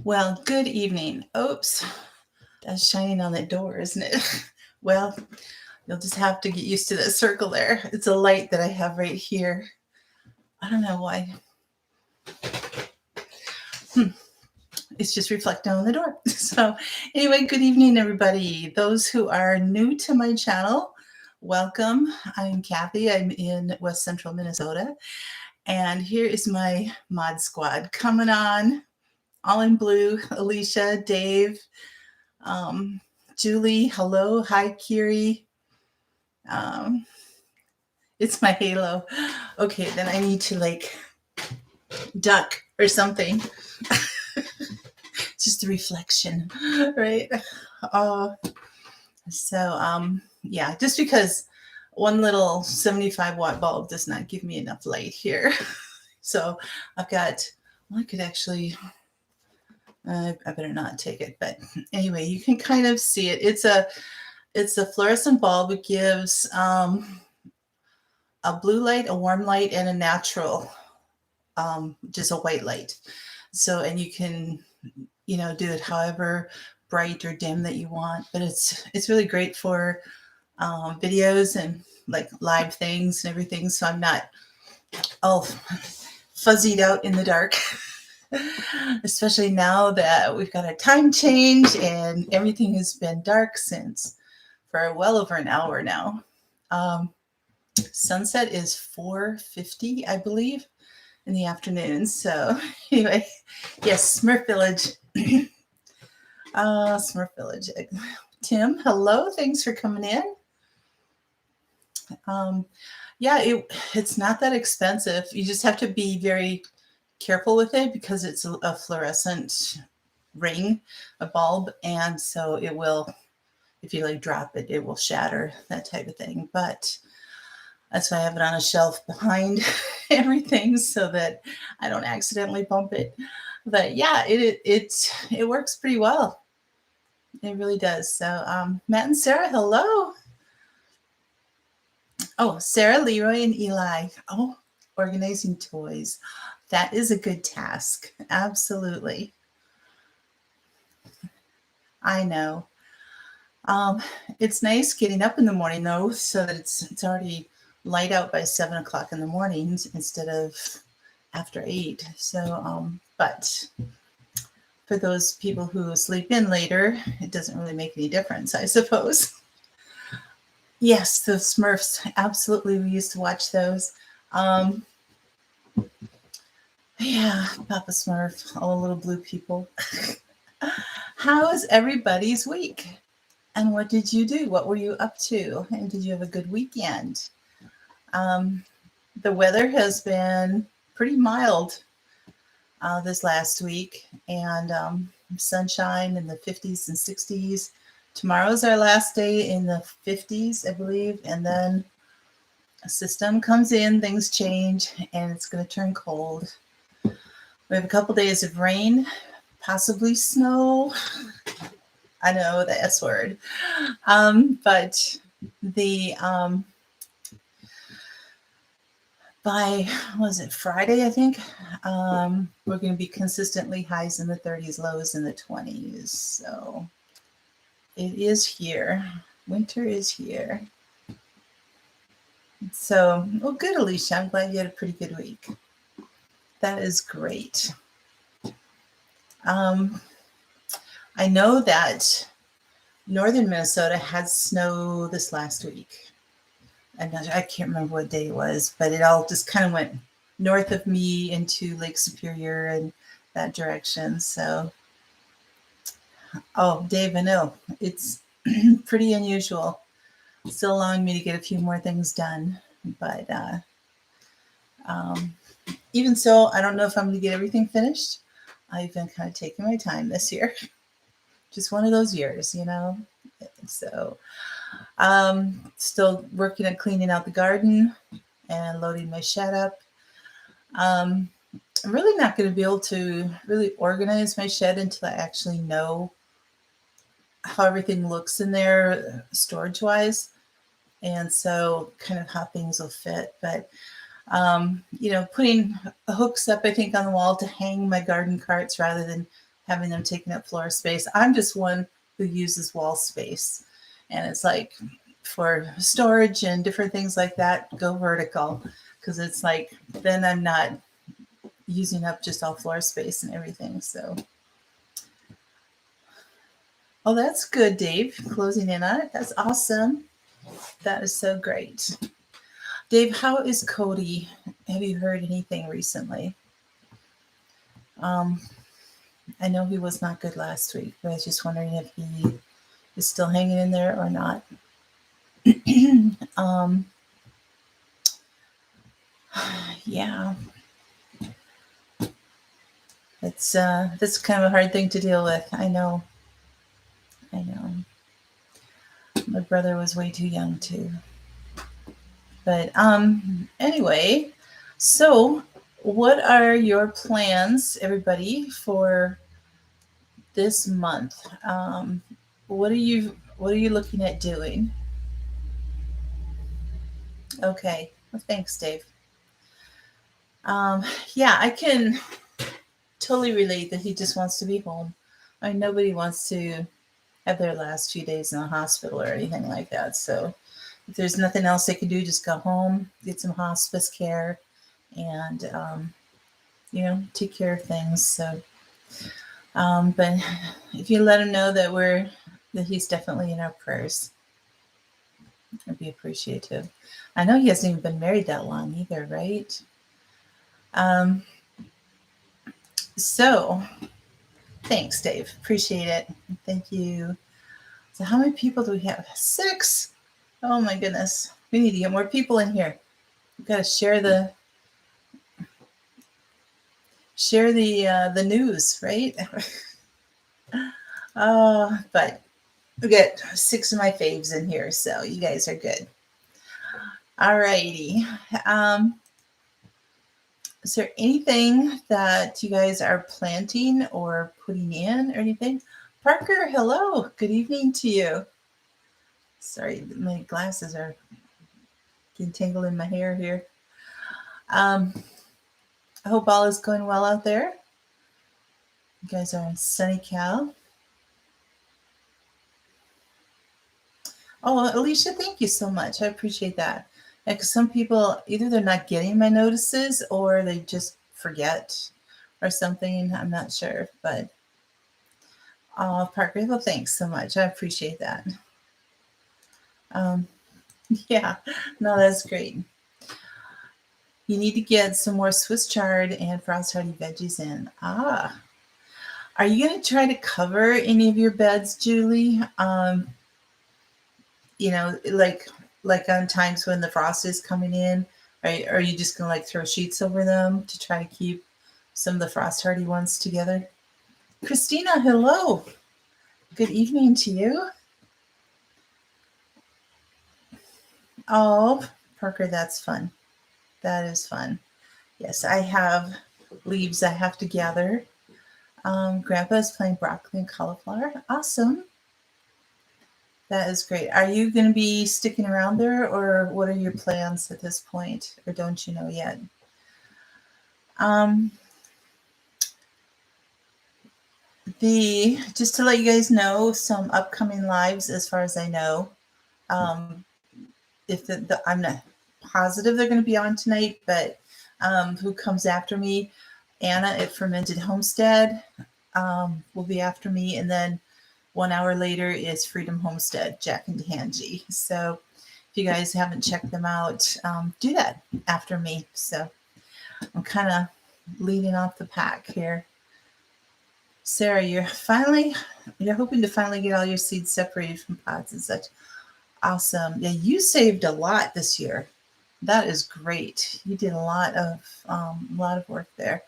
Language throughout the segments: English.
Well, good evening. Oops, that's shining on that door, isn't it? Well, you'll just have to get used to that circle there. It's a light that I have right here. I don't know why. It's just reflecting on the door. So, anyway, good evening, everybody. Those who are new to my channel, welcome. I'm Kathy. I'm in West Central Minnesota. And here is my mod squad coming on, all in blue. Alicia, Dave, Julie, hello. Hi, Kiri. Um, it's my halo. Okay, then I need to like duck or something. It's just a reflection, right? Oh, yeah, just because one little 75-watt bulb does not give me enough light here. So I've got, well, I could actually, I better not take it, but anyway, you can kind of see it. It's a fluorescent bulb. It gives a blue light, a warm light, and a natural, just a white light. So, and you can, do it however bright or dim that you want, but it's really great for videos and like live things and everything. So I'm not all fuzzied out in the dark. Especially now that we've got a time change and everything has been dark since for well over an hour now. Sunset is 4:50, I believe, in the afternoon. So anyway, yes, Smurf Village. Smurf Village. Tim, hello. Thanks for coming in. Yeah, it's not that expensive. You just have to be very careful with it because it's a fluorescent ring, a bulb, and so it will, if you like drop it, it will shatter, that type of thing. But that's why I have it on a shelf behind everything so that I don't accidentally bump it. But yeah, it works pretty well. It really does. So Matt and Sarah, hello. Oh, Sarah, Leroy, and Eli. Oh, organizing toys. That is a good task. Absolutely. I know. It's nice getting up in the morning though, so that it's already light out by 7 o'clock in the mornings instead of after 8. So, but for those people who sleep in later, it doesn't really make any difference, I suppose. Yes, the Smurfs. Absolutely. We used to watch those. Yeah, Papa Smurf, all the little blue people. How is everybody's week? And what did you do? What were you up to? And did you have a good weekend? The weather has been pretty mild this last week, and sunshine in the 50s and 60s. Tomorrow's our last day in the 50s, I believe, and then a system comes in, things change, and it's going to turn cold. We have a couple days of rain, possibly snow. I know the S word. But the by, was it Friday, I think, we're going to be consistently highs in the 30s, lows in the 20s. So it is here. Winter is here. So, well, good, Alicia. I'm glad you had a pretty good week. That is great. I know that northern Minnesota had snow this last week. And I can't remember what day it was, but it all just kind of went north of me into Lake Superior and that direction. So, oh, Dave, I know it's pretty unusual. Still allowing me to get a few more things done, but even so, I don't know if I'm going to get everything finished. I've been kind of taking my time this year. Just one of those years, So, still working on cleaning out the garden and loading my shed up. I'm really not going to be able to really organize my shed until I actually know how everything looks in there storage wise. And so kind of how things will fit. But, putting hooks up, I think, on the wall to hang my garden carts rather than having them taking up floor space. I'm just one who uses wall space. And it's like for storage and different things like that, go vertical. Because it's like, then I'm not using up just all floor space and everything. So, oh, that's good, Dave. Closing in on it. That's awesome. That is so great. Dave, how is Cody? Have you heard anything recently? I know he was not good last week, but I was just wondering if he is still hanging in there or not. Yeah. That's kind of a hard thing to deal with. I know. My brother was way too young too. But anyway, so what are your plans, everybody, for this month? What are you looking at doing? Okay. Well, thanks, Dave. Yeah, I can totally relate that he just wants to be home. I mean, nobody wants to have their last few days in the hospital or anything like that. So if there's nothing else they can do, just go home, get some hospice care, and take care of things. So, but if you let him know that he's definitely in our prayers, I'd be appreciative. I know he hasn't even been married that long either, right? So thanks, Dave. Appreciate it. Thank you. So how many people do we have? 6. Oh my goodness. We need to get more people in here. We've got to share the news, right? But we got 6 of my faves in here, so you guys are good. All righty. Is there anything that you guys are planting or putting in or anything? Parker, hello. Good evening to you. Sorry, my glasses are getting tangled in my hair here. I hope all is going well out there. You guys are in sunny Cal. Oh, Alicia, thank you so much. I appreciate that. Because some people, either they're not getting my notices or they just forget or something. I'm not sure. But, Parker, well, thanks so much. I appreciate that. Yeah, no, that's great. You need to get some more Swiss chard and Frost Hardy veggies in. Are you going to try to cover any of your beds, Julie? Like on times when the frost is coming in, are you just going to throw sheets over them to try to keep some of the frost hardy ones together? Christina, hello. Good evening to you. Oh, Parker, that's fun. That is fun. Yes, I have leaves I have to gather. Grandpa is playing broccoli and cauliflower. Awesome. That is great. Are you going to be sticking around there, or what are your plans at this point, or don't you know yet? Just to let you guys know, some upcoming lives, as far as I know. If I'm not positive they're going to be on tonight, but who comes after me? Anna at Fermented Homestead will be after me, and then 1 hour later is Freedom Homestead, Jack and Hanji. So if you guys haven't checked them out, do that after me. So I'm kind of leading off the pack here. Sarah, you're hoping to finally get all your seeds separated from pods and such. Awesome. Yeah, you saved a lot this year. That is great. You did a lot of work there.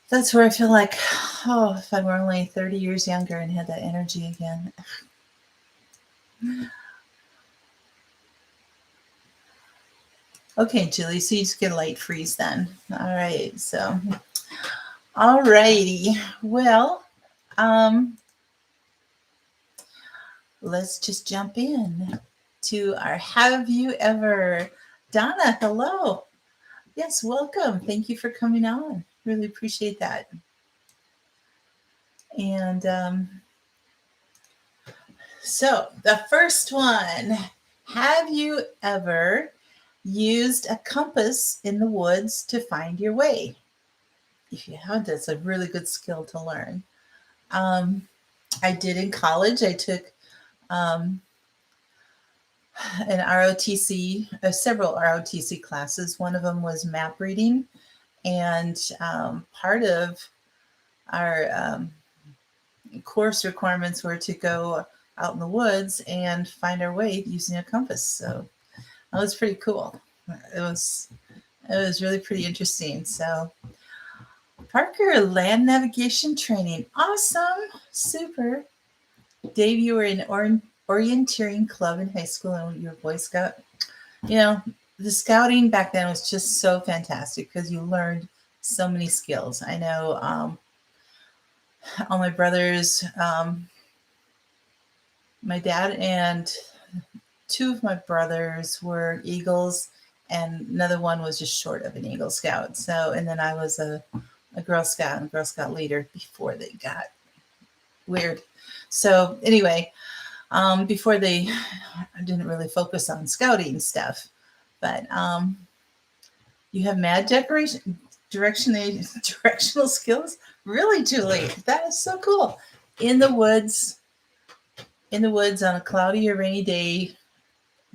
That's where I feel like, if I were only 30 years younger and had that energy again. Okay, Julie, so you just get a light freeze then. All right, so, all righty. Well, let's just jump in to our Have You Ever? Donna, hello. Yes, welcome. Thank you for coming on. Really appreciate that. And so the first one, have you ever used a compass in the woods to find your way? If you have, that's a really good skill to learn. I did in college. I took um, an ROTC, several ROTC classes. One of them was map reading, and part of our course requirements were to go out in the woods and find our way using a compass. So that was pretty cool. It was really pretty interesting. So Parker, land navigation training, awesome, super. Dave, you were in orienteering club in high school and you were Boy Scout. You know, the scouting back then was just so fantastic because you learned so many skills. I know all my brothers, my dad and two of my brothers were Eagles, and another one was just short of an Eagle Scout. So, and then I was a Girl Scout and Girl Scout leader before they got weird. So anyway, before I didn't really focus on scouting stuff, but you have mad directional skills. Really, Julie, that is so cool. In the woods on a cloudy or rainy day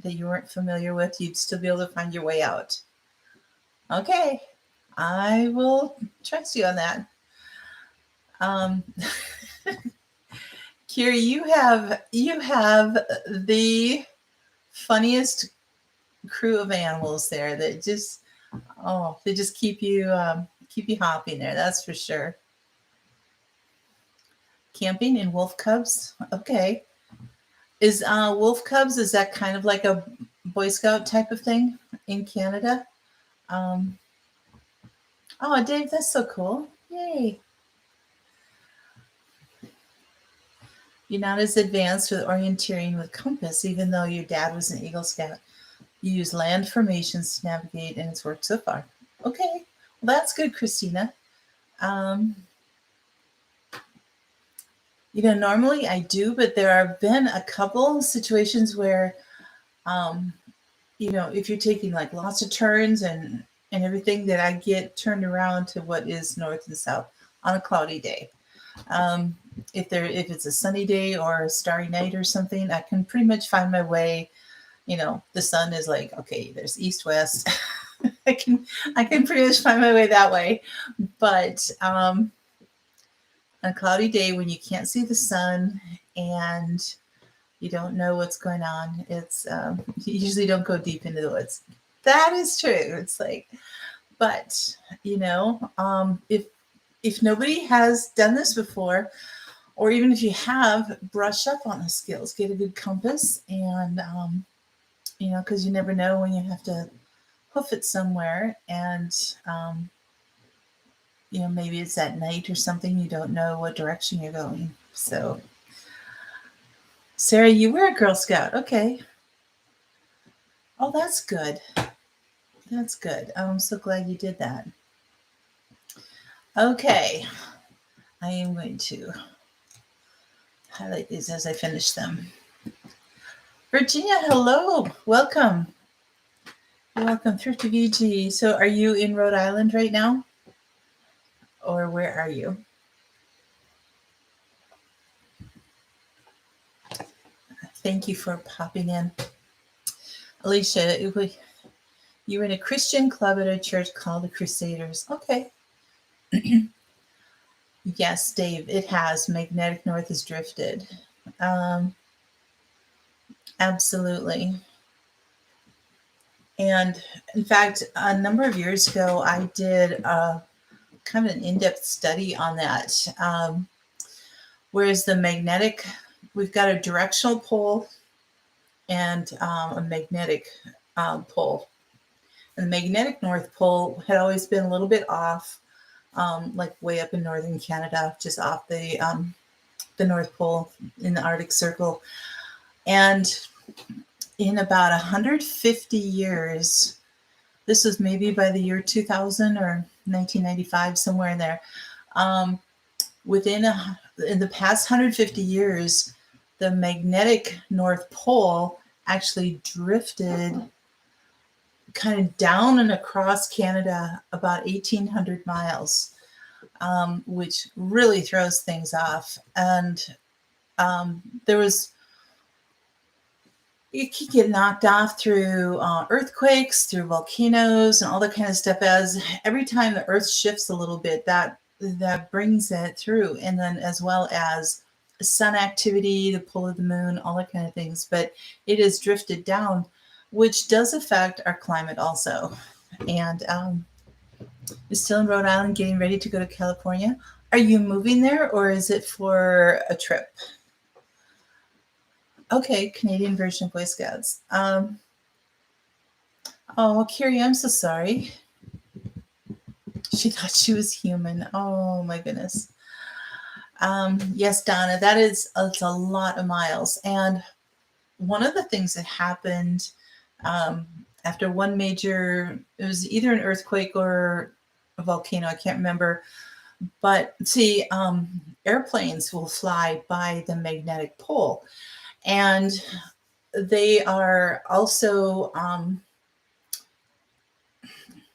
that you weren't familiar with, you'd still be able to find your way out. Okay, I will trust you on that. Kira, you have the funniest crew of animals there that just they just keep you hopping there. That's for sure. Camping in wolf cubs. Okay, is wolf cubs, is that kind of like a Boy Scout type of thing in Canada? Oh, Dave, that's so cool! Yay. You're not as advanced with orienteering with compass, even though your dad was an Eagle Scout. You use land formations to navigate, and it's worked so far. Okay, well, that's good, Christina. Normally I do, but there have been a couple situations where, if you're taking like lots of turns and everything, that I get turned around to what is north and south on a cloudy day. If it's a sunny day or a starry night or something, I can pretty much find my way. The sun is like, okay, there's east, west. I can pretty much find my way that way. But on a cloudy day when you can't see the sun and you don't know what's going on, it's you usually don't go deep into the woods. That is true. It's like, but if nobody has done this before, or even if you have, brush up on the skills, get a good compass, and because you never know when you have to hoof it somewhere, and maybe it's at night or something, you don't know what direction you're going. So, Sarah, you were a Girl Scout. Okay. Oh, that's good. That's good. I'm so glad you did that. Okay. I am going to highlight these as I finish them. Virginia, hello. Welcome. Welcome, Thrifty VG. So are you in Rhode Island right now? Or where are you? Thank you for popping in. Alicia, you were in a Christian club at a church called the Crusaders. Okay. Yes, Dave, it has. Magnetic North has drifted. Absolutely. And in fact, a number of years ago, I did kind of an in-depth study on that. Whereas the magnetic, we've got a directional pole and a magnetic pole. And the magnetic North Pole had always been a little bit off, like way up in northern Canada, just off the North Pole in the Arctic Circle. And in about 150 years, this was maybe by the year 2000 or 1995, somewhere in there. Um, in the past 150 years, the magnetic North Pole actually drifted kind of down and across Canada about 1,800 miles, which really throws things off. And there was, you could get knocked off through earthquakes, through volcanoes, and all that kind of stuff. As every time the Earth shifts a little bit, that brings it through, and then as well as sun activity, the pull of the moon, all that kind of things. But it has drifted down, which does affect our climate also. And you're still in Rhode Island, getting ready to go to California. Are you moving there, or is it for a trip? Okay, Canadian version of Boy Scouts. Oh, Carrie, I'm so sorry. She thought she was human. Oh my goodness. Yes, Donna, it's a lot of miles. And one of the things that happened after one major, it was either an earthquake or a volcano, I can't remember. But see, airplanes will fly by the magnetic pole. And they are also, what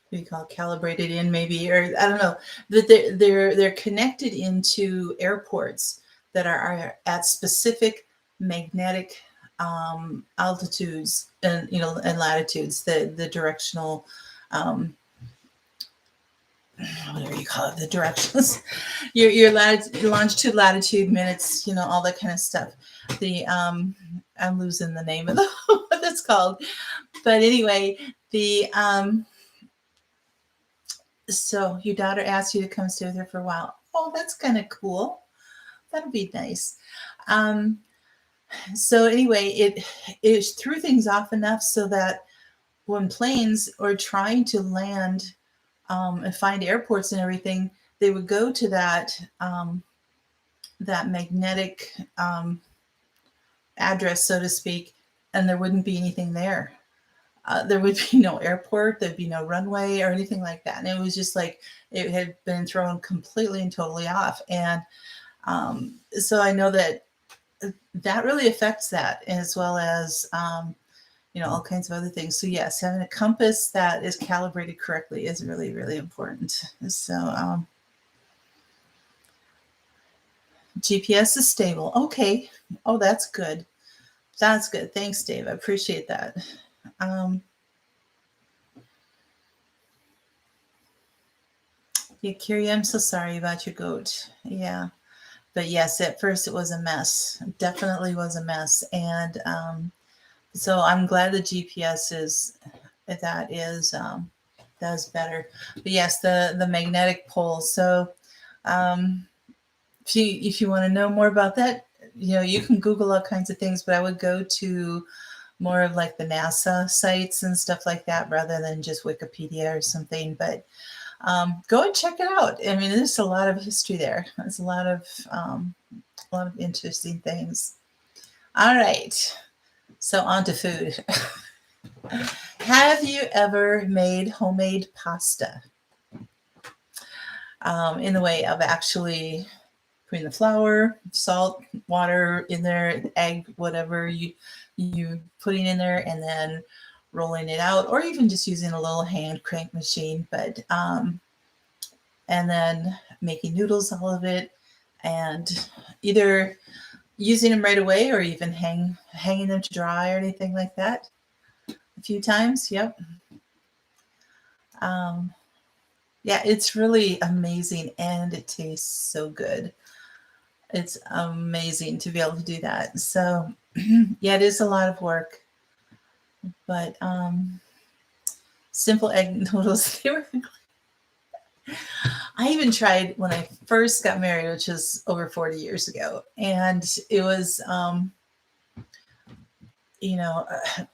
do you call it, calibrated in maybe, or I don't know, that they're connected into airports that are at specific magnetic altitudes and and latitudes, the directional, whatever you call it, the directions, your longitude, latitude, minutes, all that kind of stuff. I'm losing the name of what that's called, but anyway, so your daughter asked you to come stay with her for a while. Oh, that's kind of cool. That'll be nice. So anyway, it threw things off enough so that when planes are trying to land and find airports and everything, they would go to that magnetic address, so to speak, and there wouldn't be anything there. There would be no airport, there'd be no runway or anything like that. And it was just like it had been thrown completely and totally off. And so I know that really affects that, as well as all kinds of other things. So yes, having a compass that is calibrated correctly is really, really important. So GPS is stable. Okay. Oh, that's good. That's good. Thanks, Dave. I appreciate that. Yeah, Carrie, I'm so sorry about your goat. Yeah. But yes, at first it was a mess. It definitely was a mess. And so I'm glad the GPS is that's better. But yes, the magnetic pole. So if you want to know more about that, you can Google all kinds of things, but I would go to more of like the NASA sites and stuff like that rather than just Wikipedia or something. But go and check it out. I mean, there's a lot of history there. There's a lot of interesting things. All right. So on to food. Have you ever made homemade pasta? In the way of actually putting the flour, salt, water in there, egg, whatever you putting in there, and then rolling it out, or even just using a little hand crank machine. But and then making noodles, all of it, and either using them right away or even hanging them to dry or anything like that. A few times, yep. Yeah, it's really amazing, and it tastes so good. It's amazing to be able to do that. So yeah, it is a lot of work, but simple egg noodles, they were. I even tried when I first got married, which was over 40 years ago, and it was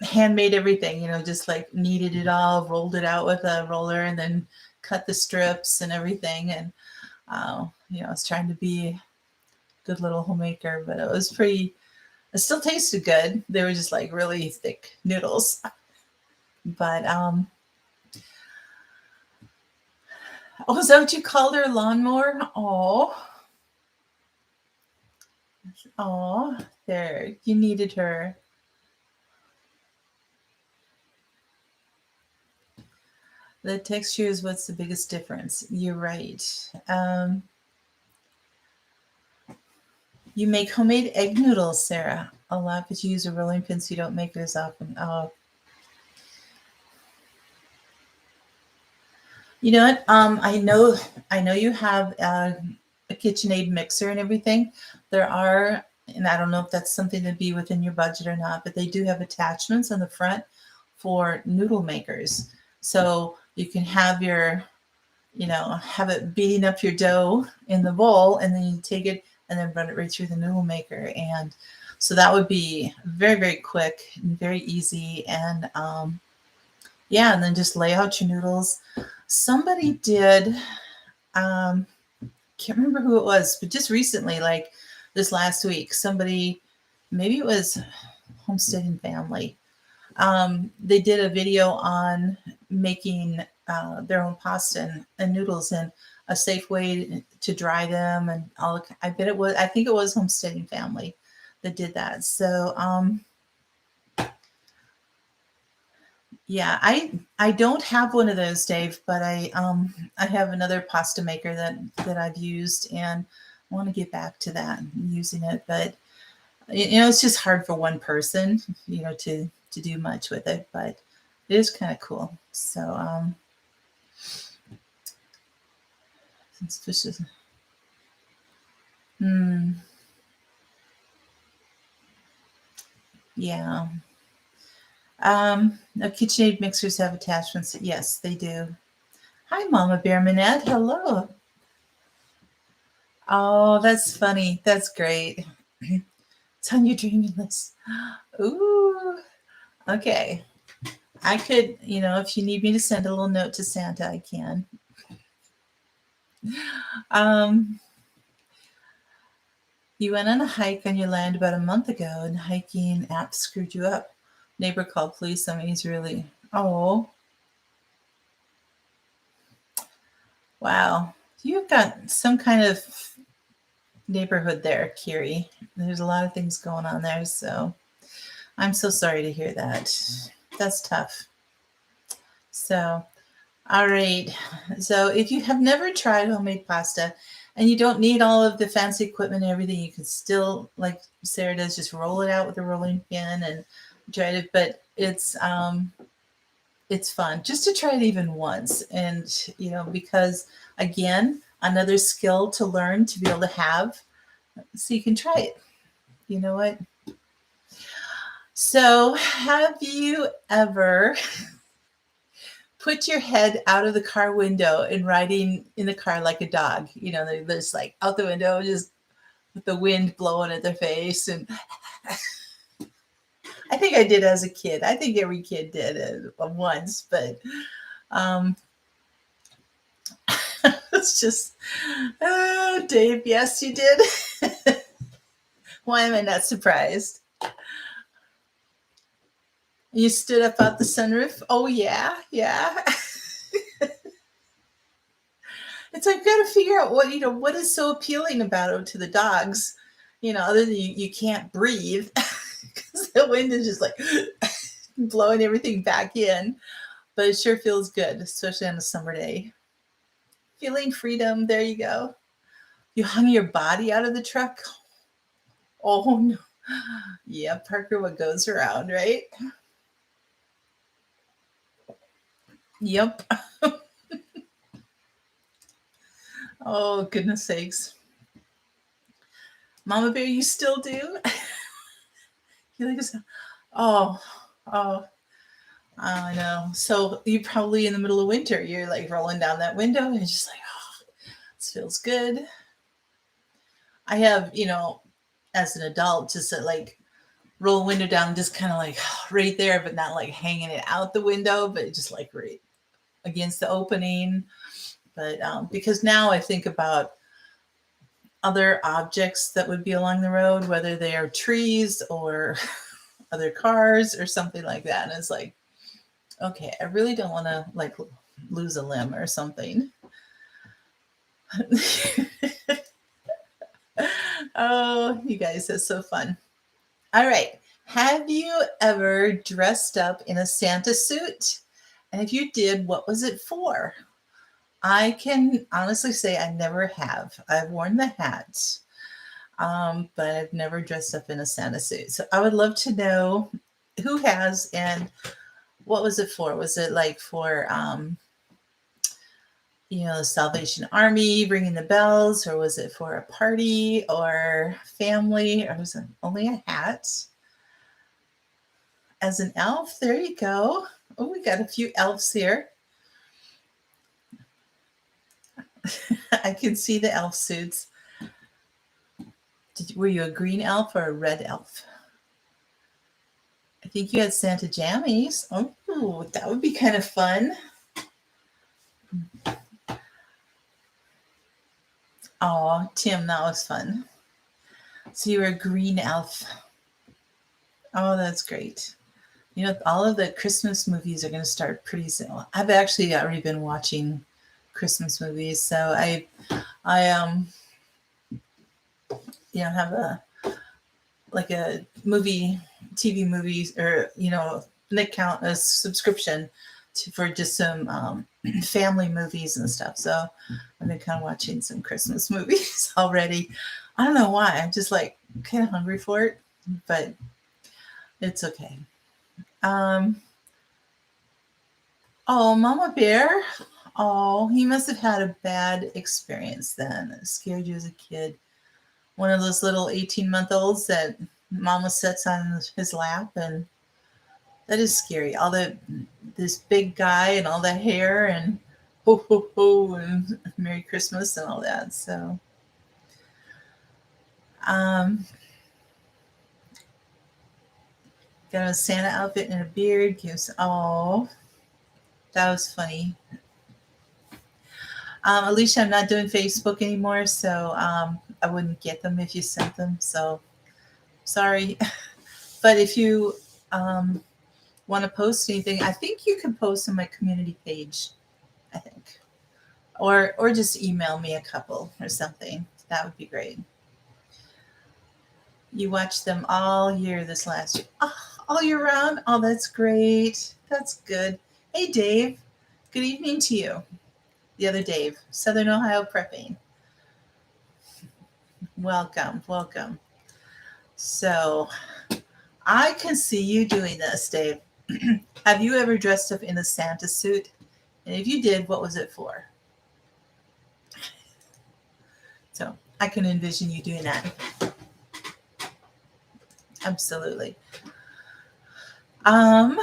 handmade everything, just like kneaded it all, rolled it out with a roller, and then cut the strips and everything. And I was trying to be a good little homemaker, but it still tasted good. They were just like really thick noodles. But Oh, is that what you called her, lawnmower? Oh, there. You needed her. The texture is what's the biggest difference. You're right. You make homemade egg noodles, Sarah. A lot, but you use a rolling pin so you don't make it as often. Oh, you know what? I know you have a KitchenAid mixer and everything. There are, and I don't know if that's something to be within your budget or not, but they do have attachments on the front for noodle makers. So you can have have it beating up your dough in the bowl, and then you take it and then run it right through the noodle maker. And so that would be very, very quick and very easy. And yeah, and then just lay out your noodles. Somebody did, can't remember who it was, but just recently, like this last week, somebody, maybe it was Homesteading Family, they did a video on making their own pasta and noodles and a safe way to dry them and all. I think it was Homesteading Family that did that. So yeah, I don't have one of those, Dave, but I have another pasta maker that I've used, and I want to get back to that and using it. But it's just hard for one person, to do much with it, but it is kind of cool. So suspicious. Yeah. No, KitchenAid mixers have attachments. Yes, they do. Hi, Mama Bear Minette. Hello. Oh, that's funny. That's great. It's on your dreaming list. Ooh. Okay. I could, if you need me to send a little note to Santa, I can. You went on a hike on your land about a month ago, and the hiking app screwed you up. Neighbor called police. I mean, he's really, oh, wow. You've got some kind of neighborhood there, Kiri. There's a lot of things going on there, so I'm so sorry to hear that. That's tough. So, all right. So, if you have never tried homemade pasta and you don't need all of the fancy equipment and everything, you can still, like Sarah does, just roll it out with a rolling pin and try it. But it's fun just to try it even once, and because again, another skill to learn to be able to have, so you can try it. You know what? So, have you ever put your head out of the car window and riding in the car like a dog? They're just like out the window, just with the wind blowing at their face. And I think I did as a kid. I think every kid did it once, but it's just, Dave, yes, you did. Why am I not surprised? You stood up out the sunroof? Oh, yeah. It's like, got to figure out what is so appealing about it to the dogs, other than you can't breathe because the wind is just like blowing everything back in. But it sure feels good, especially on a summer day. Feeling freedom. There you go. You hung your body out of the truck. Oh, no. Yeah, Parker, what goes around, right? Yep. Oh, goodness sakes. Mama Bear, you still do? You like, oh, I know. So you're probably in the middle of winter. You're like rolling down that window and it's just like, oh, this feels good. I have, as an adult, just like roll the window down, just kind of like right there, but not like hanging it out the window, but just like right against the opening. But because now I think about other objects that would be along the road, whether they are trees or other cars or something like that. And it's like, okay, I really don't want to like lose a limb or something. Oh, you guys, that's so fun. All right. Have you ever dressed up in a Santa suit? And if you did, what was it for? I can honestly say I never have. I've worn the hat, but I've never dressed up in a Santa suit. So I would love to know who has and what was it for? Was it like for, the Salvation Army ringing the bells, or was it for a party or family, or was it only a hat? As an elf, there you go. Oh, we got a few elves here. I can see the elf suits. Were you a green elf or a red elf? I think you had Santa jammies. Oh, that would be kind of fun. Oh, Tim, that was fun. So you were a green elf. Oh, that's great. All of the Christmas movies are going to start pretty soon. I've actually already been watching Christmas movies, so I have a TV movies, or an account, a subscription for just some family movies and stuff. So I've been kind of watching some Christmas movies already. I don't know why. I'm just like kind of hungry for it, but it's okay. Oh, Mama Bear. Oh, he must have had a bad experience then. It scared you as a kid. One of those little 18-month-olds that Mama sits on his lap, and that is scary. This big guy and all the hair and ho ho ho and Merry Christmas and all that. So, got a Santa outfit and a beard. Oh, that was funny. Alicia, I'm not doing Facebook anymore, so I wouldn't get them if you sent them. So sorry. But if you want to post anything, I think you can post on my community page, I think. Or just email me a couple or something. That would be great. You watched them all year this last year. Oh, all year round? Oh, that's great. That's good. Hey, Dave. Good evening to you. The other Dave, Southern Ohio Prepping. Welcome, welcome. So I can see you doing this, Dave. Have you ever dressed up in a Santa suit? And if you did, what was it for? So I can envision you doing that. Absolutely. All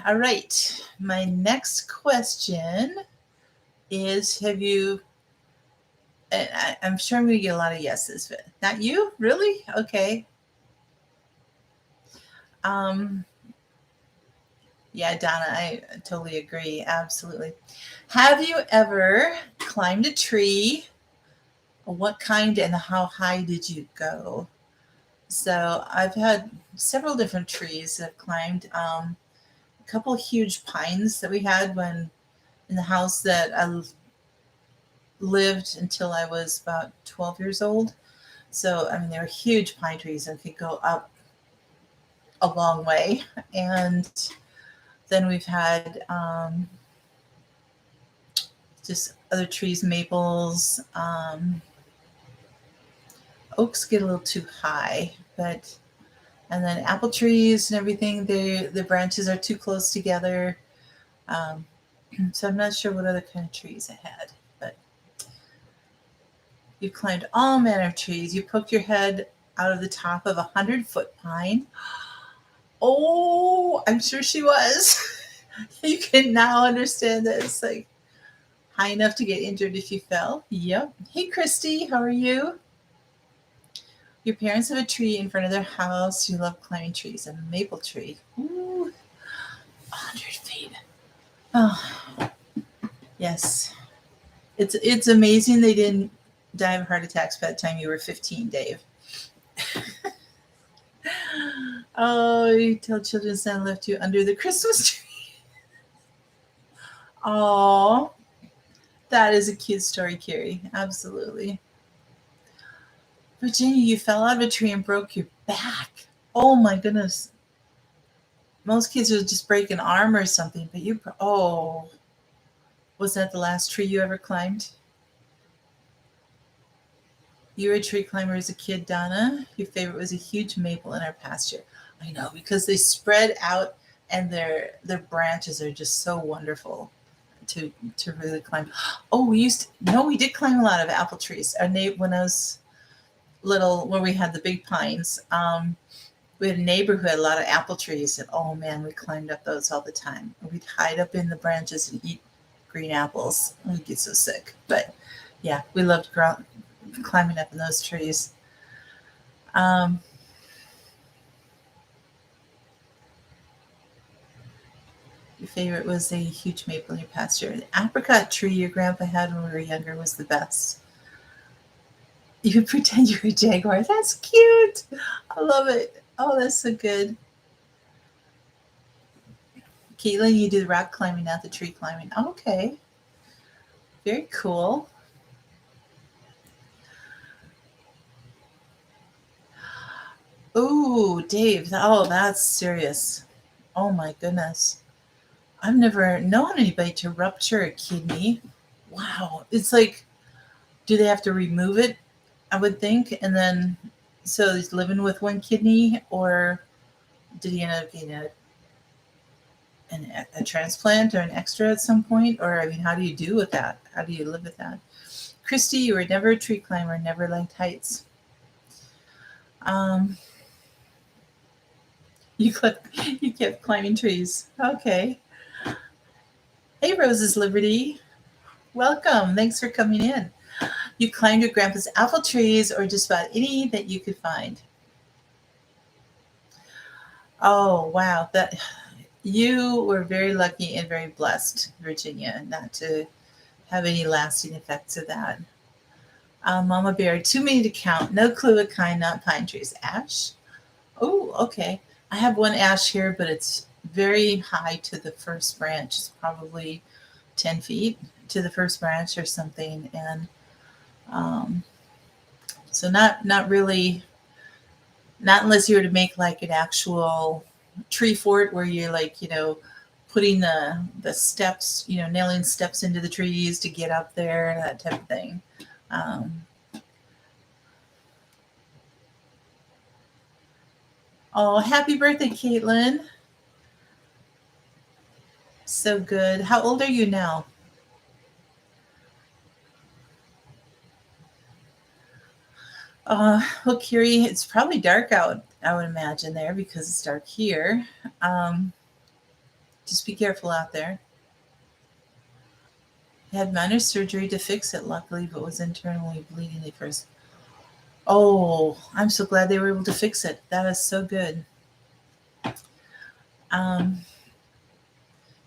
right. My next question is, have you, and I'm sure I'm going to get a lot of yeses, but not you? Really? Okay. Yeah, Donna, I totally agree. Absolutely. Have you ever climbed a tree? What kind and how high did you go? So I've had several different trees that I've climbed. A couple of huge pines that we had when in the house that I lived until I was about 12 years old. So, I mean, they were huge pine trees and could go up a long way. And then we've had just other trees, maples. Oaks get a little too high, and then apple trees and everything, the branches are too close together. So I'm not sure what other kind of trees I had, but you climbed all manner of trees. You poked your head out of the top of 100-foot pine. Oh, I'm sure she was. You can now understand that it's like high enough to get injured if you fell. Yep. Hey, Christy, how are you? Your parents have a tree in front of their house. You love climbing trees. A maple tree. Ooh, 100 feet. Oh, yes. It's amazing they didn't die of heart attacks by the time you were 15, Dave. Oh, you tell children Santa left you under the Christmas tree. Oh, That is a cute story, Carrie. Absolutely. Virginia, you fell out of a tree and broke your back. Oh my goodness. Most kids would just break an arm or something, but oh, was that the last tree you ever climbed? You were a tree climber as a kid, Donna. Your favorite was a huge maple in our pasture. I know, because they spread out and their branches are just so wonderful to really climb. Oh, we did climb a lot of apple trees. When I was little, where we had the big pines, we had a neighbor who had a lot of apple trees, and oh man, we climbed up those all the time. We'd hide up in the branches and eat green apples. We'd get so sick. But yeah, we loved climbing up in those trees. Um, your favorite was a huge maple in your pasture. The apricot tree your grandpa had when we were younger was the best. You pretend you're a jaguar. That's cute. I love it. Oh, that's so good. Caitlin, you do the rock climbing, not the tree climbing. Okay. Very cool. Oh, Dave. Oh, that's serious. Oh my goodness. I've never known anybody to rupture a kidney. Wow. It's like, do they have to remove it? I would think. And then, so he's living with one kidney, or did he end up getting a transplant or an extra at some point? Or, I mean, how do you do with that? How do you live with that? Christy, you were never a tree climber, never liked heights. Um, you kept climbing trees. Okay. Hey, Rose's Liberty. Welcome. Thanks for coming in. You climbed your grandpa's apple trees, or just about any that you could find. Oh, wow. You were very lucky and very blessed, Virginia, not to have any lasting effects of that. Mama Bear, too many to count. No clue what kind, not pine trees. Ash? Oh, okay. I have one ash here, but it's very high to the first branch. It's probably 10 feet to the first branch or something. And so not really, not unless you were to make like an actual tree fort where you're like, putting the steps, nailing steps into the trees to get up there, that type of thing. Oh, happy birthday, Caitlin. So good. How old are you now? Well, Kiri, it's probably dark out, I would imagine, there, because it's dark here. Just be careful out there. I had minor surgery to fix it, luckily, but was internally bleeding at first. Oh, I'm so glad they were able to fix it. That is so good.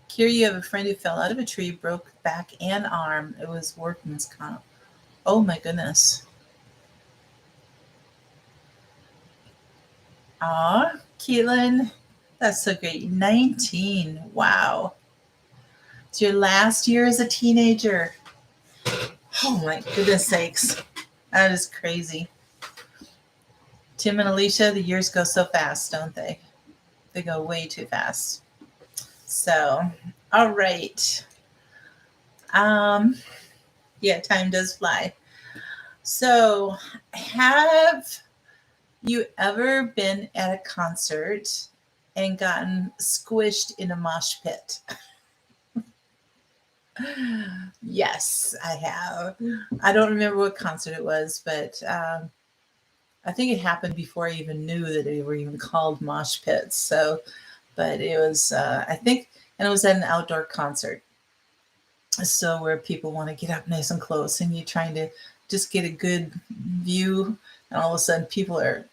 Here you have a friend who fell out of a tree, broke back and arm. It was workman's comp. Oh my goodness. Aw, Keelan, that's so great. 19. Wow. It's your last year as a teenager. Oh my goodness sakes. That is crazy. Tim and Alicia, the years go so fast, don't they? They go way too fast. So, all right. Yeah, time does fly. So, have you ever been at a concert and gotten squished in a mosh pit? Yes, I have. I don't remember what concert it was, but I think it happened before I even knew that they were even called mosh pits. So, but it was, I think, and it was at an outdoor concert. So where people want to get up nice and close, and you're trying to just get a good view, and all of a sudden people are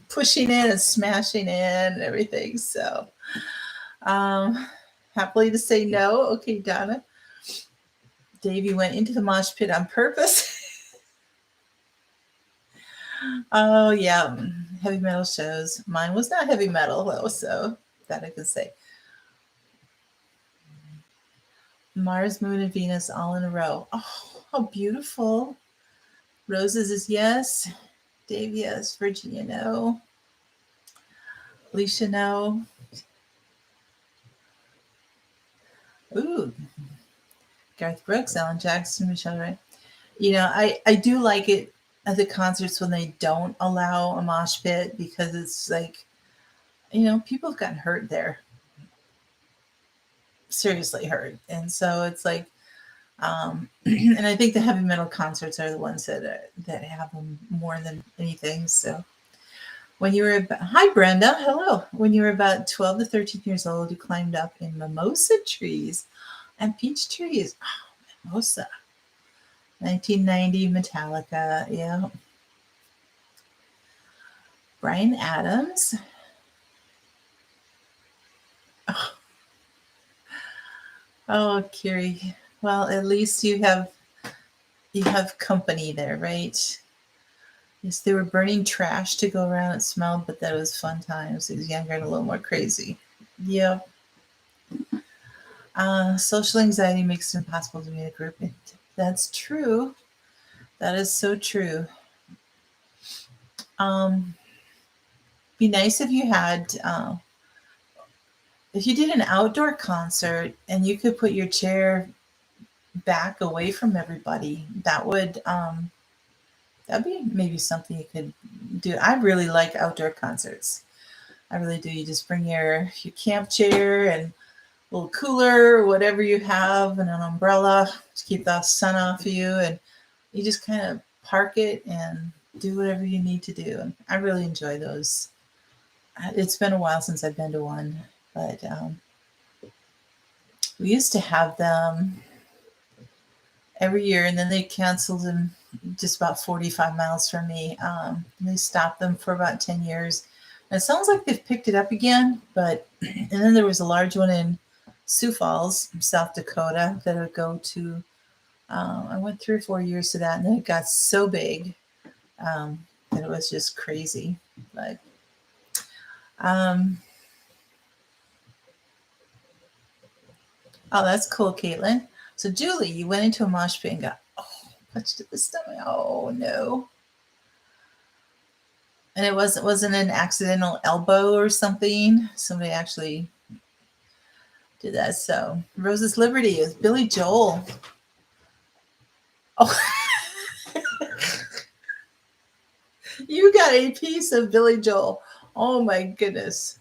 pushing in and smashing in and everything. So, happily to say no. Okay, Donna. Dave, you went into the mosh pit on purpose. Oh yeah, heavy metal shows. Mine was not heavy metal though, so that I can say. Mars, Moon, and Venus all in a row. Oh, how beautiful. Roses is yes. Dave, yes. Virginia, no. Alicia, no. Ooh. Garth Brooks, Alan Jackson, Michelle Wright. You know, I do like it at the concerts when they don't allow a mosh pit, because it's like, you know, people have gotten hurt there. Seriously hurt. And so it's like, and I think the heavy metal concerts are the ones that have them more than anything. So when you were about, hi Brenda, hello. When you were about 12 to 13 years old, you climbed up in mimosa trees and peach trees. Oh, mimosa. 1990 Metallica, yeah. Brian Adams. Oh, Kiri. Well, at least you have company there, right? Yes, they were burning trash to go around. It smelled, but that was fun times. It was younger and a little more crazy. Yep. Social anxiety makes it impossible to be in a group. That's true. That is so true. Be nice if you had, if you did an outdoor concert and you could put your chair back away from everybody. That'd be maybe something you could do. I really like outdoor concerts. I really do. You just bring your camp chair and a little cooler or whatever you have, and an umbrella to keep the sun off of you, and you just kind of park it and do whatever you need to do. And I really enjoy those. It's been a while since I've been to one, but we used to have them every year, and then they canceled them just about 45 miles from me. They stopped them for about 10 years. And it sounds like they've picked it up again, but and then there was a large one in Sioux Falls, South Dakota, that would go to. I went 3 or 4 years to that, and then it got so big that it was just crazy. But oh, that's cool, Caitlin. So Julie, you went into a mosh pit and got punched in the stomach. Oh no! And it wasn't an accidental elbow or something. Somebody actually did that. So Rose's Liberty is Billy Joel. Oh, you got a piece of Billy Joel. Oh my goodness.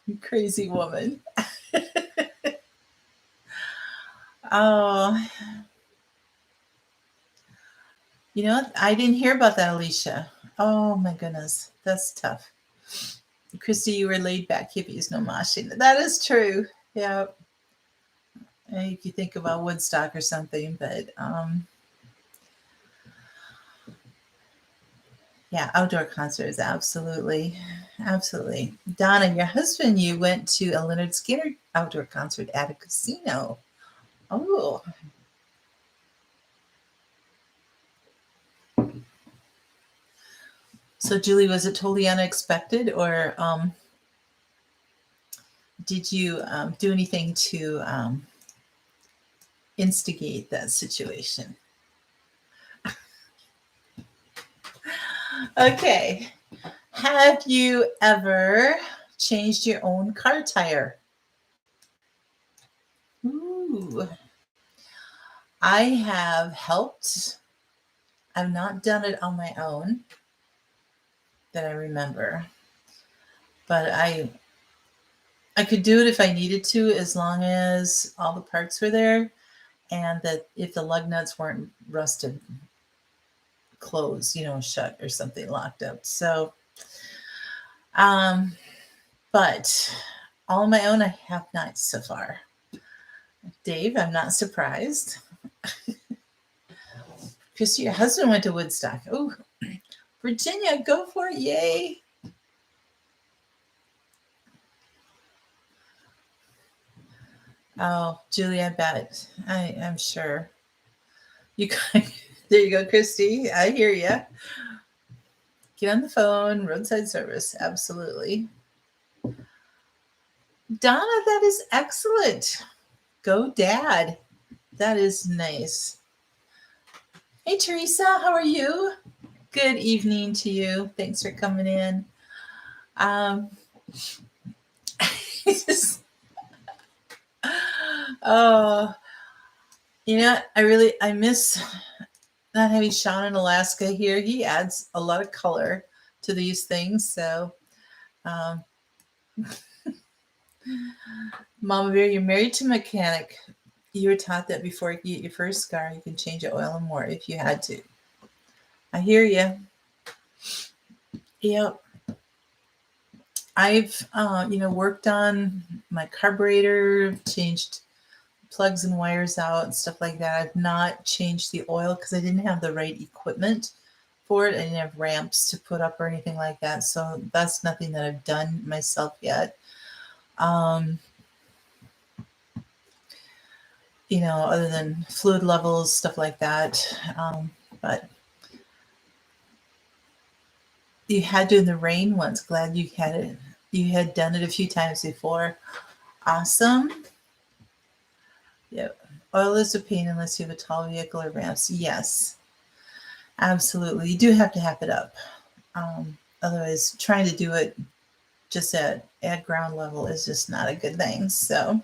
You crazy woman. Oh, you know what? I didn't hear about that, Alicia. Oh my goodness. That's tough. Christy, you were laid back hippies, no moshing. That is true. Yeah. If you think about Woodstock or something, but yeah, outdoor concerts, absolutely. Absolutely. Donna, your husband, you went to a Leonard Skinner outdoor concert at a casino. Oh. So Julie, was it totally unexpected, or did you do anything to instigate that situation? Okay. Have you ever changed your own car tire? Ooh. I have helped. I've not done it on my own that I remember. But I could do it if I needed to, as long as all the parts were there, and that if the lug nuts weren't rusted closed, shut or something, locked up. So but all on my own, I have not so far. Dave, I'm not surprised. Christy, your husband went to Woodstock. Oh, Virginia, go for it. Yay. Oh, Julie, I bet. I'm sure. There you go, Christy. I hear you. Get on the phone, roadside service. Absolutely. Donna, that is excellent. Go dad. That is nice. Hey, Teresa, how are you? Good evening to you. Thanks for coming in. Um, oh, I miss not having Sean in Alaska here. He adds a lot of color to these things. So, um, Mama Bear, you're married to a mechanic. You were taught that before you get your first car, you can change the oil and more if you had to. I hear you. Yep. I've, worked on my carburetor, changed plugs and wires out and stuff like that. I've not changed the oil because I didn't have the right equipment for it. I didn't have ramps to put up or anything like that. So that's nothing that I've done myself yet. Other than fluid levels, stuff like that. But you had to in the rain once. Glad you had it. You had done it a few times before. Awesome. Yep. Oil is a pain unless you have a tall vehicle or ramps. Yes, absolutely. You do have to have it up. Otherwise, trying to do it just at ground level is just not a good thing. So,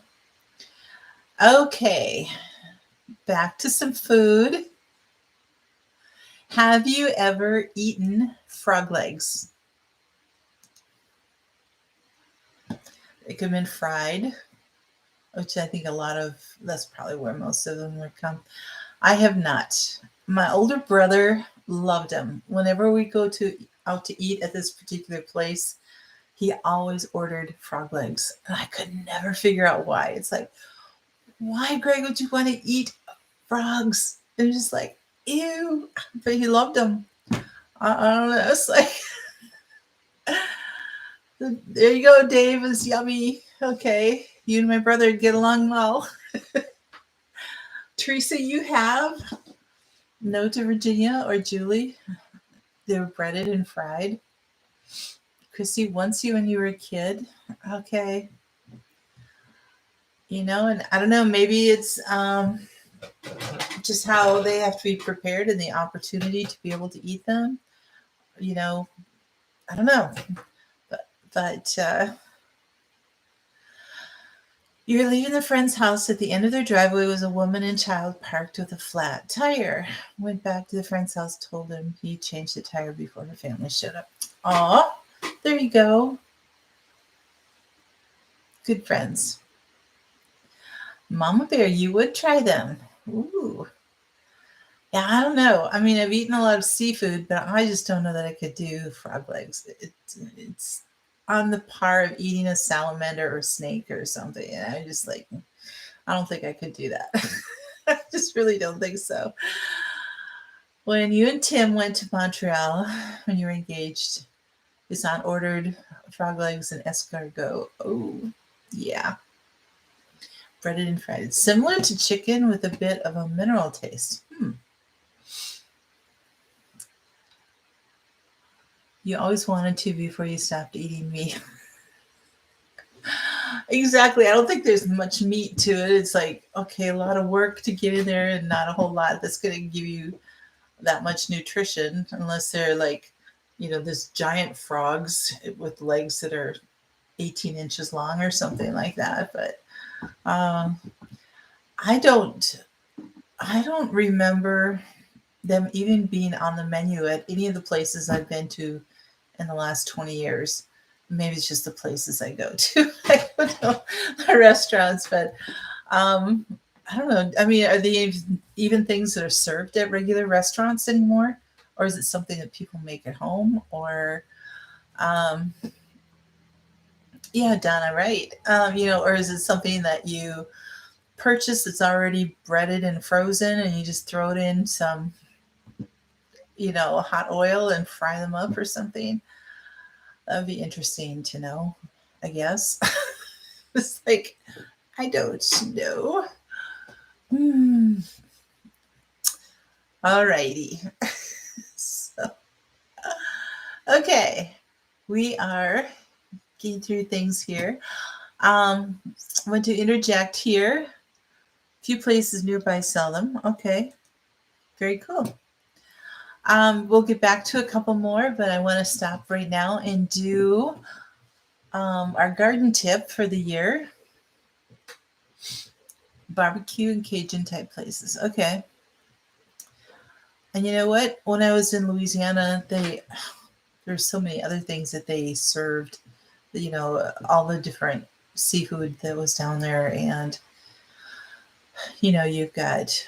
okay, back to some food. Have you ever eaten frog legs? It could have been fried, which I think that's probably where most of them would come. I have not. My older brother loved them. Whenever we go out to eat at this particular place, he always ordered frog legs. And I could never figure out why. It's like, why, Greg, would you want to eat frogs? And just like, ew. But he loved them. I don't know. It's like, there you go, Dave. It's yummy. Okay. You and my brother get along well. Teresa, you have? No to Virginia or Julie? They were breaded and fried. Christy, once when you were a kid. Okay. And I don't know, maybe it's just how they have to be prepared and the opportunity to be able to eat them. I don't know. But you're leaving the friend's house. At the end of their driveway was a woman and child parked with a flat tire. Went back to the friend's house, told him he changed the tire before her family showed up. Aw, there you go. Good friends. Mama Bear, you would try them. Ooh. Yeah, I don't know. I mean, I've eaten a lot of seafood, but I just don't know that I could do frog legs. It's on the par of eating a salamander or snake or something. And I don't think I could do that. I just really don't think so. When you and Tim went to Montreal, when you were engaged, Isan ordered frog legs and escargot. Oh, yeah. Breaded and fried. It's similar to chicken with a bit of a mineral taste. You always wanted to before you stopped eating meat. Exactly. I don't think there's much meat to it. It's like, okay, a lot of work to get in there and not a whole lot that's going to give you that much nutrition unless they're like, this giant frogs with legs that are 18 inches long or something like that. But I don't remember them even being on the menu at any of the places I've been to in the last 20 years. Maybe it's just the places I go to. I don't know the restaurants, but I don't know. I mean, are they even things that are served at regular restaurants anymore? Or is it something that people make at home? Or, yeah, Donna, right. Or is it something that you purchase that's already breaded and frozen and you just throw it in some, hot oil and fry them up or something? That would be interesting to know, I guess. It's like, I don't know. All righty. So, okay. We are getting through things here. I want to interject here. few places nearby sell them. Okay, very cool. We'll get back to a couple more, but I want to stop right now and do our garden tip for the year. Barbecue and Cajun type places. Okay. And you know what? When I was in Louisiana, there's so many other things that they served, all the different seafood that was down there. And, you've got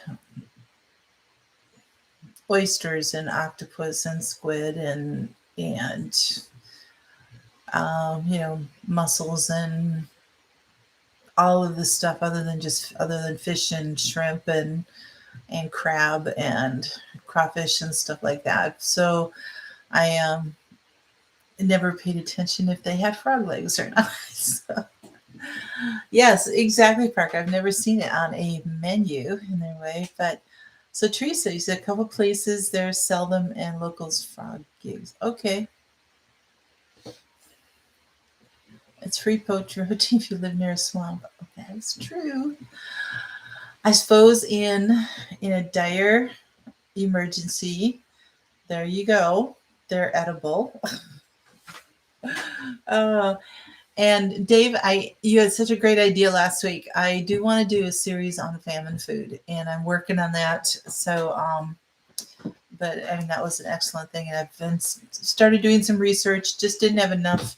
oysters and octopus and squid and mussels and all of the stuff other than fish and shrimp and crab and crawfish and stuff like that. So I never paid attention if they had frog legs or not. So, yes, exactly, Park. I've never seen it on a menu in their way. But so Teresa, you said a couple places there sell them and locals frog gigs. Okay. It's free poached protein if you live near a swamp. That's true. I suppose in a dire emergency, there you go. They're edible. And Dave, you had such a great idea last week. I do want to do a series on famine food, and I'm working on that. So, but I mean, that was an excellent thing. And I've been started doing some research, just didn't have enough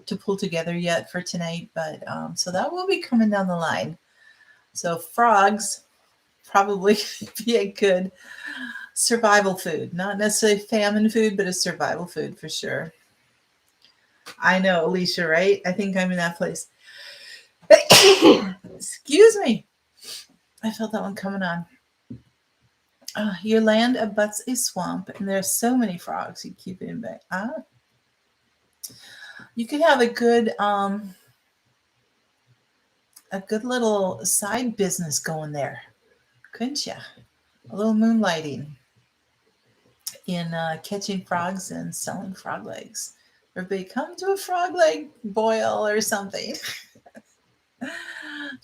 to pull together yet for tonight. But so that will be coming down the line. So frogs probably be a good survival food, not necessarily famine food, but a survival food for sure. I know, Alicia, right? I think I'm in that place. Excuse me. I felt that one coming on. Your land abuts a swamp, and there are so many frogs. You keep it in back. You could have a good little side business going there, couldn't you? A little moonlighting in catching frogs and selling frog legs. Everybody come to a frog leg boil or something.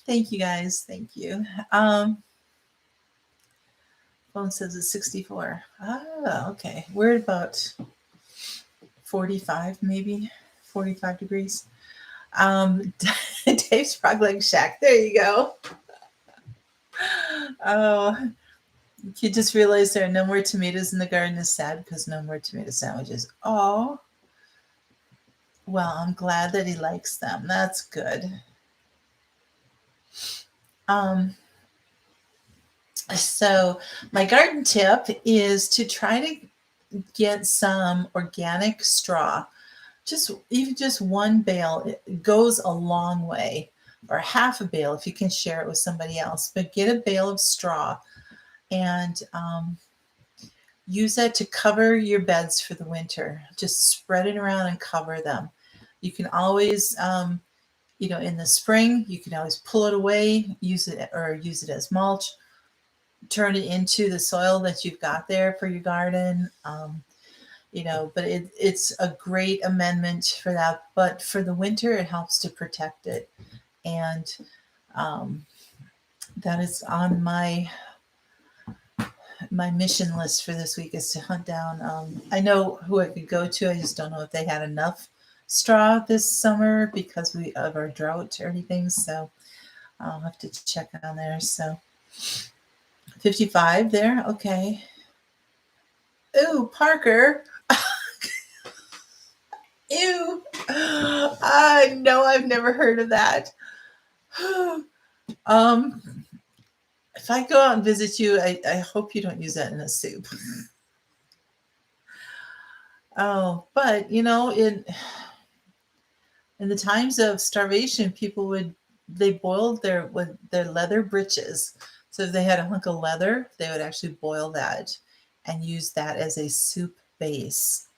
Thank you, guys. Thank you. Phone says it's 64. Okay. We're at about 45, maybe 45 degrees. Dave's Frog Leg Shack. There you go. Oh, you just realized there are no more tomatoes in the garden is sad because no more tomato sandwiches. Oh, well, I'm glad that he likes them. That's good. So my garden tip is to try to get some organic straw. Even just one bale, it goes a long way, or half a bale if you can share it with somebody else. But get a bale of straw and use that to cover your beds for the winter. Just spread it around and cover them. You can always, in the spring, you can always pull it away, use it as mulch, turn it into the soil that you've got there for your garden. But it's a great amendment for that. But for the winter, it helps to protect it. And that is on my mission list for this week, is to hunt down. I know who I could go to. I just don't know if they had enough straw this summer because of our drought or anything. So I'll have to check on there. So 55 there. Okay. Ooh, Parker. Ew. No, I've never heard of that. If I go out and visit you, I hope you don't use that in a soup. Oh, but in the times of starvation, people they boiled their leather breeches. So if they had a hunk of leather, they would actually boil that and use that as a soup base.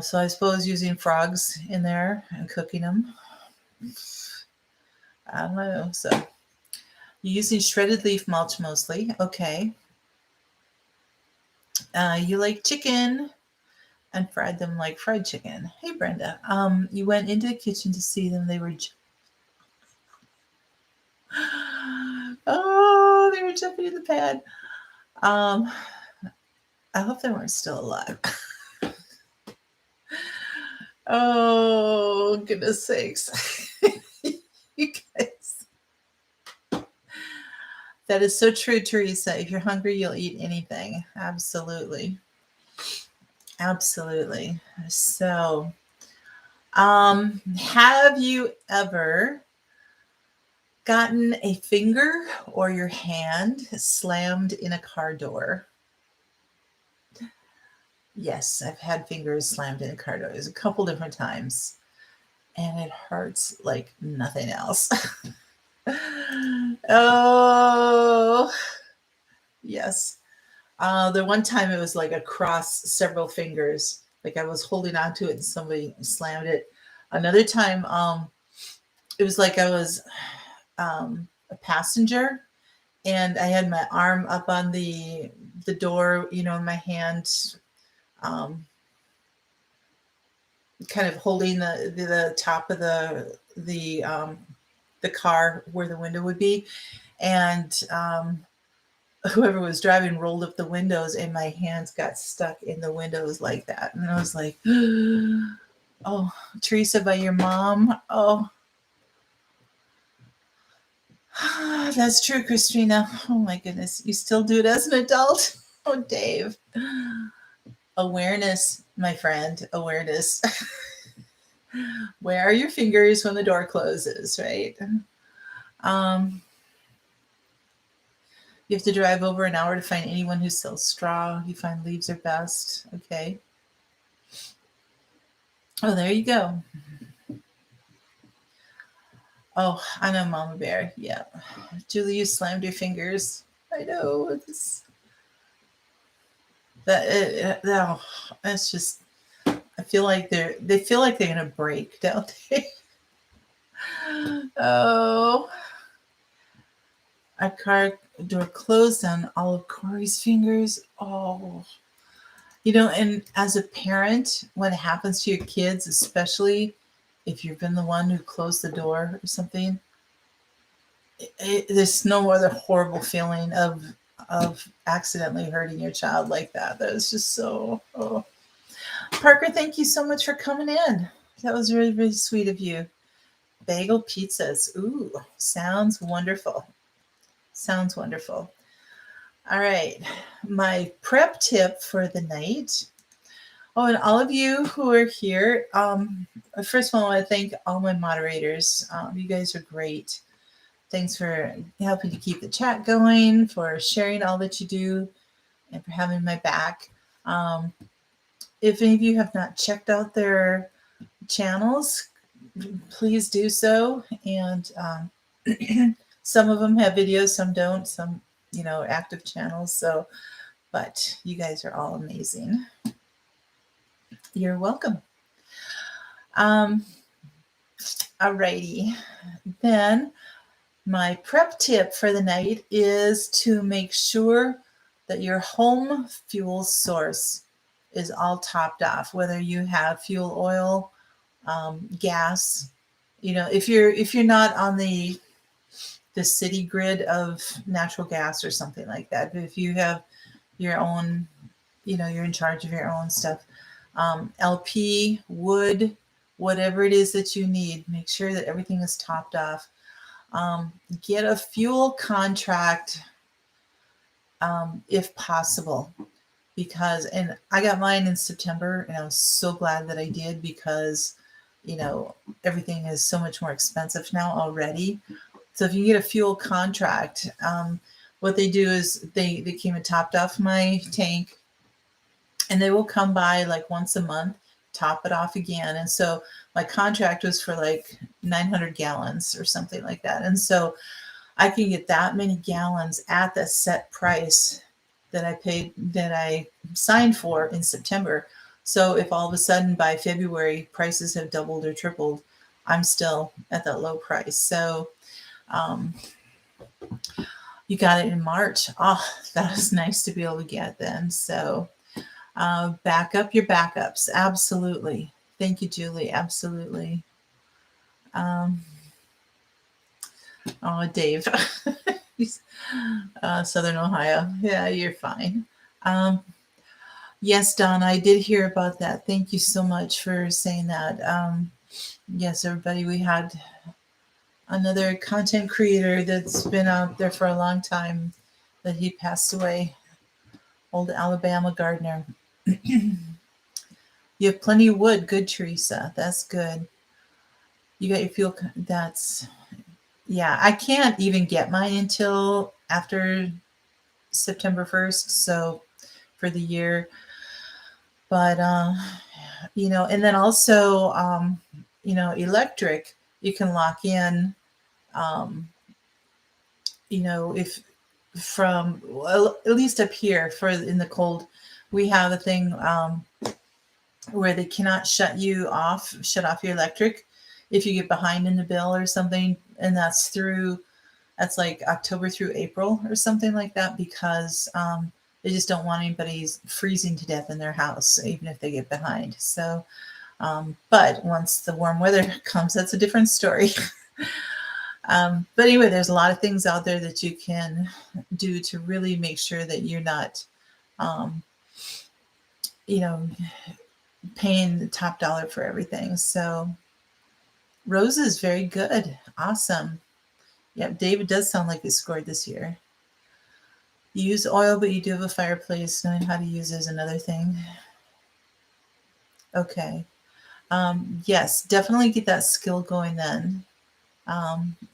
So I suppose using frogs in there and cooking them. I don't know. So you're using shredded leaf mulch mostly. Okay. You like chicken and fried them like fried chicken. Hey, Brenda. You went into the kitchen to see them. They were Oh, they were jumping in the pad. I hope they weren't still alive. Oh, goodness sakes. You guys. That is so true, Teresa. If you're hungry, you'll eat anything. Absolutely. Absolutely. So, have you ever gotten a finger or your hand slammed in a car door? Yes, I've had fingers slammed in a car door. There's a couple different times, and it hurts like nothing else. Oh, yes. The one time it was like across several fingers, like I was holding on to it and somebody slammed it. Another time, it was like I was a passenger and I had my arm up on the door, you know, in my hand, um, kind of holding the top of the car where the window would be, and whoever was driving rolled up the windows, and my hands got stuck in the windows like that, and I was like, "Oh, Teresa, by your mom." Oh, that's true, Christina. Oh my goodness, you still do it as an adult? Oh, Dave. Awareness, my friend, awareness. Where are your fingers when the door closes, right? Um, you have to drive over an hour to find anyone who sells straw. You find leaves are best. Okay. Oh, there you go. Oh, I know, Mama Bear. Yeah. Julie, you slammed your fingers. I know. That's just, I feel like they feel like they're going to break, don't they? Oh, a car door closed on all of Corey's fingers. Oh, you know, and as a parent, when it happens to your kids, especially if you've been the one who closed the door or something, there's no other horrible feeling of accidentally hurting your child like that. That was just so. Oh. Parker, thank you so much for coming in. That was really, really sweet of you. Bagel pizzas. Ooh, sounds wonderful. Sounds wonderful. All right. My prep tip for the night. Oh, and all of you who are here, first of all, I want to thank all my moderators. You guys are great. Thanks for helping to keep the chat going, for sharing all that you do, and for having my back. If any of you have not checked out their channels, please do so. And some of them have videos, some don't, some, you know, active channels. So, but you guys are all amazing. You're welcome. Alrighty. Then my prep tip for the night is to make sure that your home fuel source is all topped off, whether you have fuel oil, gas. You know, if you're not on the city grid of natural gas or something like that, but if you have your own, you know, you're in charge of your own stuff, LP, wood, whatever it is that you need, make sure that everything is topped off. Get a fuel contract if possible, because, and I got mine in September, and I was so glad that I did, because, you know, everything is so much more expensive now already. So if you get a fuel contract, what they do is they came and topped off my tank, and they will come by like once a month, top it off again. And so my contract was for like 900 gallons or something like that. And so I can get that many gallons at the set price that I signed for in September. So if all of a sudden by February prices have doubled or tripled, I'm still at that low price. So you got it in March. Oh, that was nice to be able to get then. So back up your backups. Absolutely. Thank you, Julie. Absolutely. Oh, Dave. Southern Ohio. Yeah, you're fine. Um, yes, Don, I did hear about that. Thank you so much for saying that. Yes, everybody, we had another content creator that's been out there for a long time that he passed away. Old Alabama gardener. You have plenty of wood. Good, Teresa. That's good. You got your fuel. That's, yeah, I can't even get mine until after September 1st. So for the year. But, and then also, electric, you can lock in, um, if from, well, at least up here for in the cold, we have a thing, where they cannot shut off your electric if you get behind in the bill or something. And that's like October through April or something like that, because they just don't want anybody freezing to death in their house, even if they get behind. So, but once the warm weather comes, that's a different story. But anyway, there's a lot of things out there that you can do to really make sure that you're not, um, paying the top dollar for everything. So Rose is very good. Awesome. Yep, David does sound like he scored this year. You use oil, but you do have a fireplace. Knowing how to use it is another thing. Okay. Yes, definitely get that skill going then,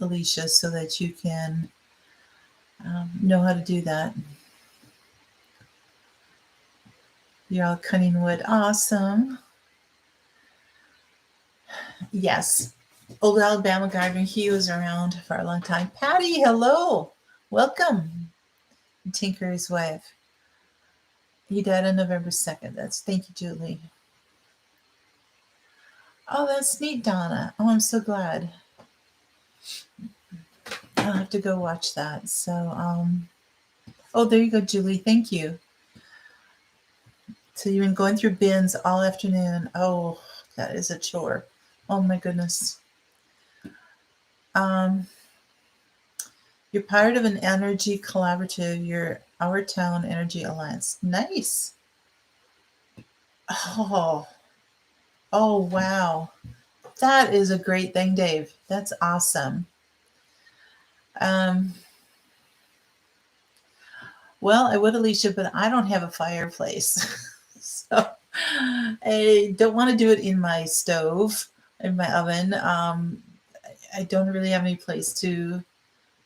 Alicia, so that you can know how to do that. You're all cutting wood. Awesome. Yes. Old Alabama gardener. He was around for a long time. Patty, hello. Welcome. Tinker's wife. He died on November 2nd. Thank you, Julie. Oh, that's neat, Donna. Oh, I'm so glad. I'll have to go watch that. So, oh, there you go, Julie. Thank you. So you've been going through bins all afternoon. Oh, that is a chore. Oh my goodness. You're part of an energy collaborative. You're Our Town Energy Alliance. Nice. Oh wow. That is a great thing, Dave. That's awesome. Well, I would, Alicia, but I don't have a fireplace. So I don't want to do it in my stove, in my oven. I don't really have any place to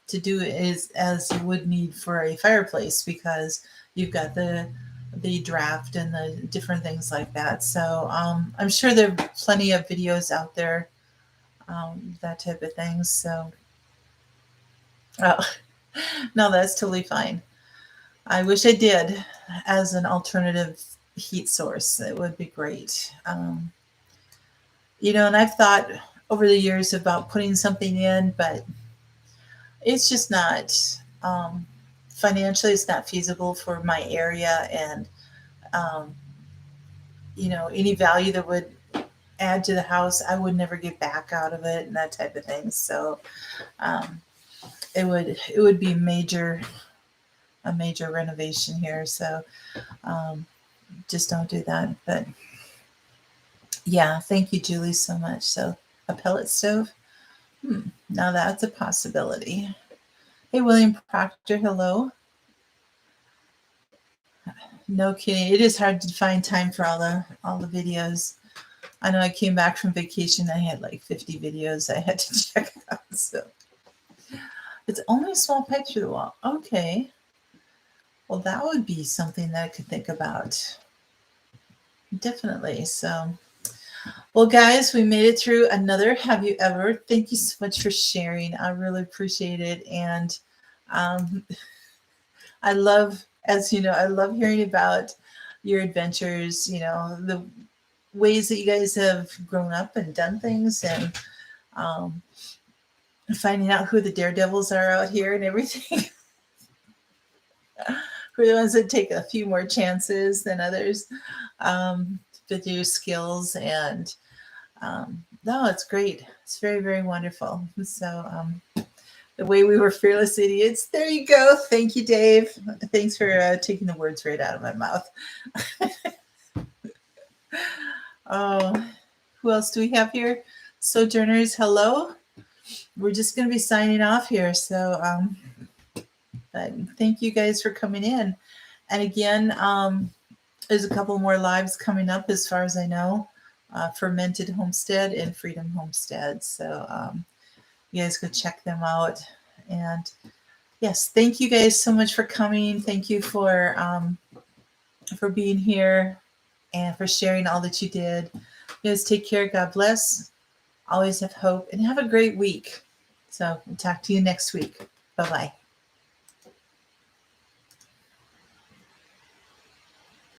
do it as you would need for a fireplace, because you've got the draft and the different things like that. So I'm sure there are plenty of videos out there, that type of thing. So, oh, no, that's totally fine. I wish I did as an alternative heat source. It would be great. And I've thought over the years about putting something in, but it's just not, financially, it's not feasible for my area. And, any value that would add to the house, I would never get back out of it and that type of thing. So it would be a major renovation here. So just don't do that. But yeah, thank you, Julie, so much. So a pellet stove. Now that's a possibility. Hey, William Proctor, hello. No kidding. It is hard to find time for all the videos. I know I came back from vacation. I had like 50 videos I had to check out. So it's only a small pipe through the wall. Okay. Well, that would be something that I could think about. Definitely. So, well, guys, we made it through another Have You Ever. Thank you so much for sharing. I really appreciate it. And I love, as you know, I love hearing about your adventures, the ways that you guys have grown up and done things, and finding out who the daredevils are out here and everything. For the ones that take a few more chances than others, with your skills. And no, it's great. It's very, very wonderful. So The way we were fearless idiots. There you go. Thank you, Dave. Thanks for taking the words right out of my mouth. Oh, who else do we have here? Sojourners, hello. We're just going to be signing off here. So, but thank you guys for coming in. And again, there's a couple more lives coming up as far as I know. Fermented Homestead and Freedom Homestead. So you guys go check them out. And yes, thank you guys so much for coming. Thank you for being here and for sharing all that you did. You guys take care. God bless. Always have hope and have a great week. So we'll talk to you next week. Bye-bye.